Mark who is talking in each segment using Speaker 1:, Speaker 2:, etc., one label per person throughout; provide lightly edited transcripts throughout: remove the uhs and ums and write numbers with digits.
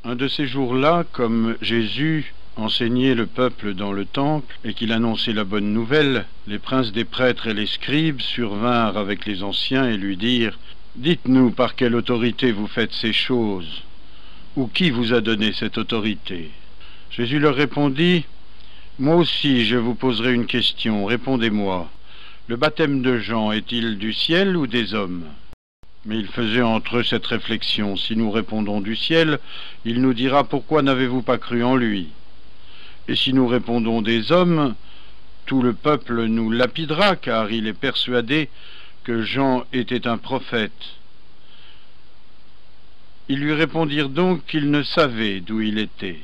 Speaker 1: Un de ces jours-là, comme Jésus enseignait le peuple dans le temple et qu'il annonçait la bonne nouvelle, les princes des prêtres et les scribes survinrent avec les anciens et lui dirent : « Dites-nous par quelle autorité vous faites ces choses, ou qui vous a donné cette autorité ?» Jésus leur répondit : « Moi aussi je vous poserai une question, répondez-moi. Le baptême de Jean est-il du ciel ou des hommes ?» Mais ils faisaient entre eux cette réflexion : si nous répondons du ciel, il nous dira : pourquoi n'avez-vous pas cru en lui ? Et si nous répondons des hommes, tout le peuple nous lapidera, car il est persuadé que Jean était un prophète. Ils lui répondirent donc qu'ils ne savaient d'où il était.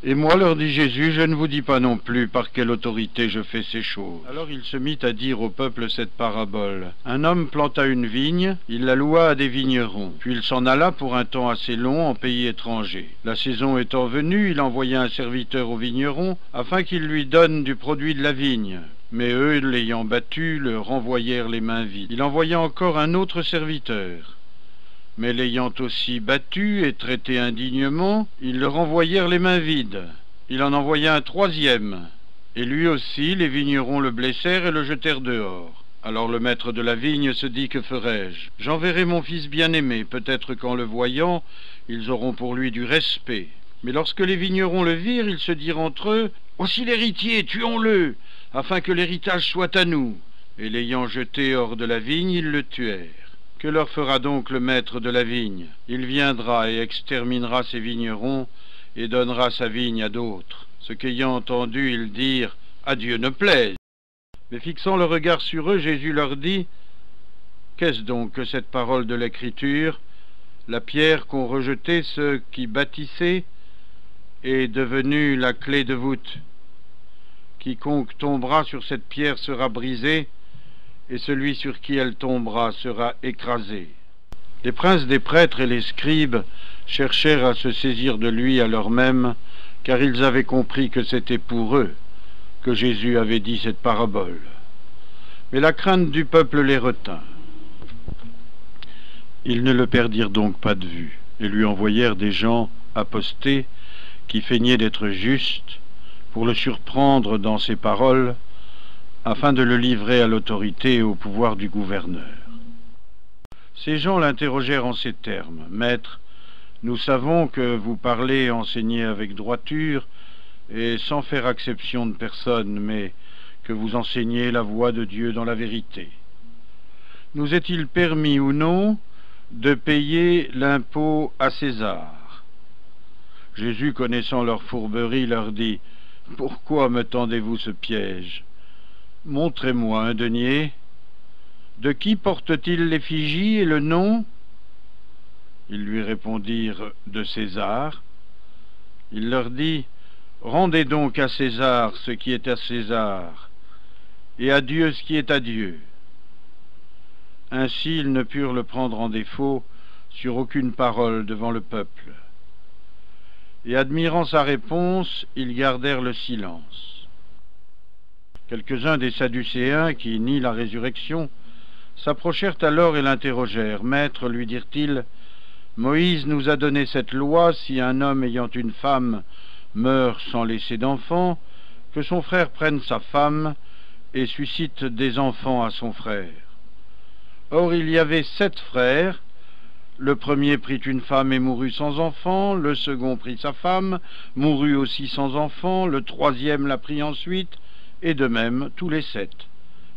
Speaker 1: Et moi, leur dit Jésus, je ne vous dis pas non plus par quelle autorité je fais ces choses. Alors il se mit à dire au peuple cette parabole. Un homme planta une vigne, il la loua à des vignerons, puis il s'en alla pour un temps assez long en pays étranger. La saison étant venue, il envoya un serviteur aux vignerons afin qu'il lui donne du produit de la vigne. Mais eux, l'ayant battu, le renvoyèrent les mains vides. Il envoya encore un autre serviteur. Mais l'ayant aussi battu et traité indignement, ils le renvoyèrent les mains vides. Il en envoya un troisième, et lui aussi les vignerons le blessèrent et le jetèrent dehors. Alors le maître de la vigne se dit : que ferai-je ? J'enverrai mon fils bien-aimé, peut-être qu'en le voyant, ils auront pour lui du respect. Mais lorsque les vignerons le virent, ils se dirent entre eux : voici l'héritier, tuons-le, afin que l'héritage soit à nous. Et l'ayant jeté hors de la vigne, ils le tuèrent. Que leur fera donc le maître de la vigne ? Il viendra et exterminera ses vignerons et donnera sa vigne à d'autres. Ce qu'ayant entendu, ils dirent : à Dieu ne plaise. Mais fixant le regard sur eux, Jésus leur dit : qu'est-ce donc que cette parole de l'Écriture ? La pierre qu'ont rejetée ceux qui bâtissaient est devenue la clé de voûte. Quiconque tombera sur cette pierre sera brisé, et celui sur qui elle tombera sera écrasé. Les princes des prêtres et les scribes cherchèrent à se saisir de lui à l'heure même, car ils avaient compris que c'était pour eux que Jésus avait dit cette parabole. Mais la crainte du peuple les retint. Ils ne le perdirent donc pas de vue, et lui envoyèrent des gens apostés qui feignaient d'être justes pour le surprendre dans ses paroles, afin de le livrer à l'autorité et au pouvoir du gouverneur. Ces gens l'interrogèrent en ces termes : « Maître, nous savons que vous parlez et enseignez avec droiture, et sans faire acception de personne, mais que vous enseignez la voie de Dieu dans la vérité. Nous est-il permis ou non de payer l'impôt à César ?» Jésus, connaissant leur fourberie, leur dit : « Pourquoi me tendez-vous ce piège ? Montrez-moi un denier. De qui porte-t-il l'effigie et le nom ? » Ils lui répondirent : « De César. » Il leur dit : « Rendez donc à César ce qui est à César, et à Dieu ce qui est à Dieu. » Ainsi ils ne purent le prendre en défaut sur aucune parole devant le peuple. Et admirant sa réponse, ils gardèrent le silence. Quelques-uns des Sadducéens, qui nient la résurrection, s'approchèrent alors et l'interrogèrent. « Maître, lui dirent-ils, Moïse nous a donné cette loi : si un homme ayant une femme meurt sans laisser d'enfant, que son frère prenne sa femme et suscite des enfants à son frère. Or il y avait 7 frères. Le premier prit une femme et mourut sans enfant, le second prit sa femme, mourut aussi sans enfant, le troisième la prit ensuite, et de même tous les 7.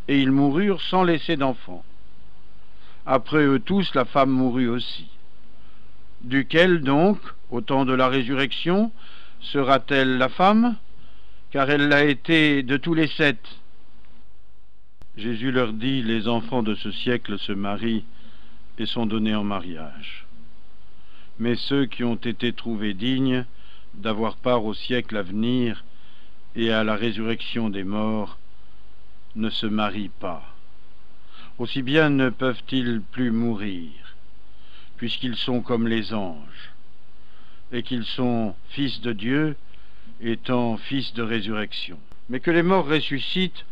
Speaker 1: Et ils moururent sans laisser d'enfants. Après eux tous, la femme mourut aussi. Duquel donc, au temps de la résurrection, sera-t-elle la femme ? Car elle l'a été de tous les 7. Jésus leur dit : les enfants de ce siècle se marient et sont donnés en mariage. Mais ceux qui ont été trouvés dignes d'avoir part au siècle à venir et à la résurrection des morts ne se marient pas. Aussi bien ne peuvent-ils plus mourir, puisqu'ils sont comme les anges, et qu'ils sont fils de Dieu, étant fils de résurrection. Mais que les morts ressuscitent,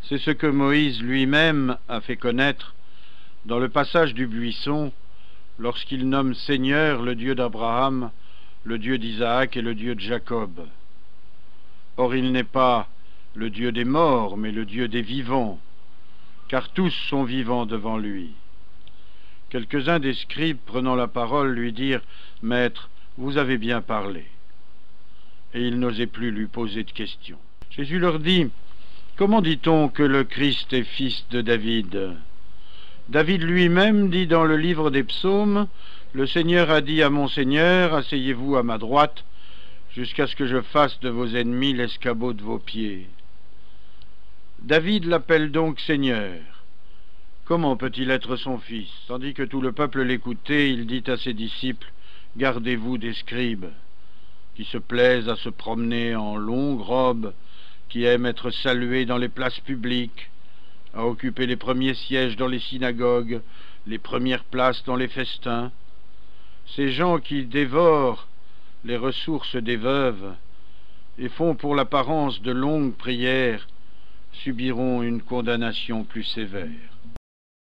Speaker 1: c'est ce que Moïse lui-même a fait connaître dans le passage du buisson, lorsqu'il nomme Seigneur le Dieu d'Abraham, le Dieu d'Isaac et le Dieu de Jacob. Or il n'est pas le Dieu des morts, mais le Dieu des vivants, car tous sont vivants devant lui. Quelques-uns des scribes, prenant la parole, lui dirent « Maître, vous avez bien parlé. » Et ils n'osaient plus lui poser de questions. Jésus leur dit « Comment dit-on que le Christ est fils de David ? David lui-même dit dans le livre des psaumes « Le Seigneur a dit à mon Seigneur, asseyez-vous à ma droite, jusqu'à ce que je fasse de vos ennemis l'escabeau de vos pieds. » David l'appelle donc Seigneur. Comment peut-il être son fils? Tandis que tout le peuple l'écoutait, il dit à ses disciples « Gardez-vous des scribes, qui se plaisent à se promener en longues robes, qui aiment être salués dans les places publiques, à occuper les premiers sièges dans les synagogues, les premières places dans les festins. Ces gens qui dévorent les ressources des veuves et font pour l'apparence de longues prières subiront une condamnation plus sévère.